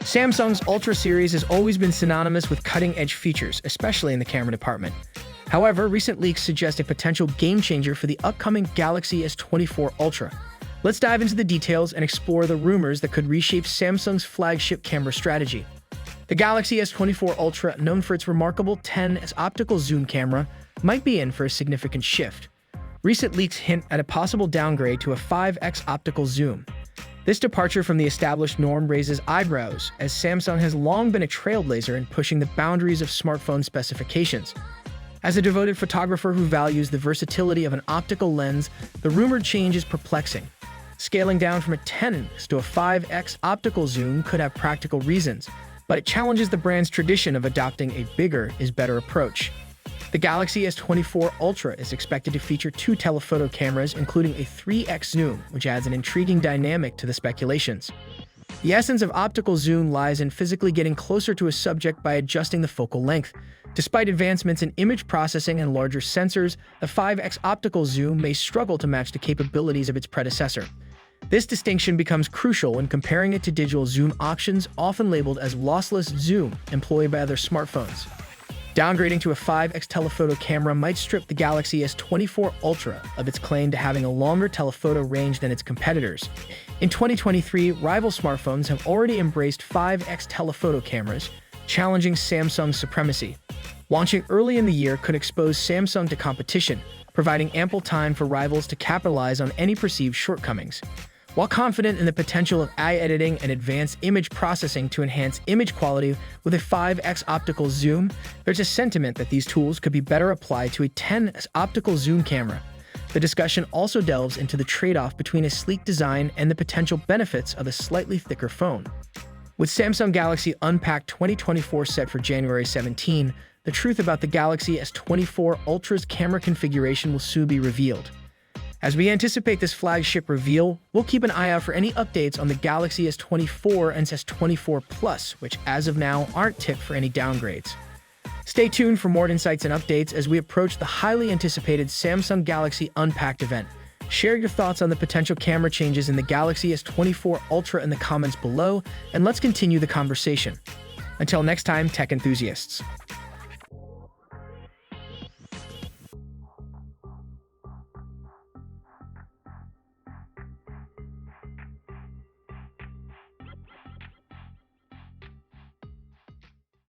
Samsung's Ultra series has always been synonymous with cutting-edge features, especially in the camera department. However, recent leaks suggest a potential game-changer for the upcoming Galaxy S24 Ultra. Let's dive into the details and explore the rumors that could reshape Samsung's flagship camera strategy. The Galaxy S24 Ultra, known for its remarkable 10x optical zoom camera, might be in for a significant shift. Recent leaks hint at a possible downgrade to a 5x optical zoom. This departure from the established norm raises eyebrows, as Samsung has long been a trailblazer in pushing the boundaries of smartphone specifications. As a devoted photographer who values the versatility of an optical lens, the rumored change is perplexing. Scaling down from a 10x to a 5x optical zoom could have practical reasons, but it challenges the brand's tradition of adopting a bigger is better approach. The Galaxy S24 Ultra is expected to feature two telephoto cameras, including a 3x zoom, which adds an intriguing dynamic to the speculations. The essence of optical zoom lies in physically getting closer to a subject by adjusting the focal length. Despite advancements in image processing and larger sensors, the 5x optical zoom may struggle to match the capabilities of its predecessor. This distinction becomes crucial when comparing it to digital zoom options, often labeled as lossless zoom, employed by other smartphones. Downgrading to a 5x telephoto camera might strip the Galaxy S24 Ultra of its claim to having a longer telephoto range than its competitors. In 2023, rival smartphones have already embraced 5x telephoto cameras, challenging Samsung's supremacy. Launching early in the year could expose Samsung to competition, providing ample time for rivals to capitalize on any perceived shortcomings. While confident in the potential of AI editing and advanced image processing to enhance image quality with a 5x optical zoom, there's a sentiment that these tools could be better applied to a 10x optical zoom camera. The discussion also delves into the trade-off between a sleek design and the potential benefits of a slightly thicker phone. With Samsung Galaxy Unpacked 2024 set for January 17, the truth about the Galaxy S24 Ultra's camera configuration will soon be revealed. As we anticipate this flagship reveal, we'll keep an eye out for any updates on the Galaxy S24 and S24 Plus, which as of now aren't tipped for any downgrades. Stay tuned for more insights and updates as we approach the highly anticipated Samsung Galaxy Unpacked event. Share your thoughts on the potential camera changes in the Galaxy S24 Ultra in the comments below, and let's continue the conversation. Until next time, tech enthusiasts.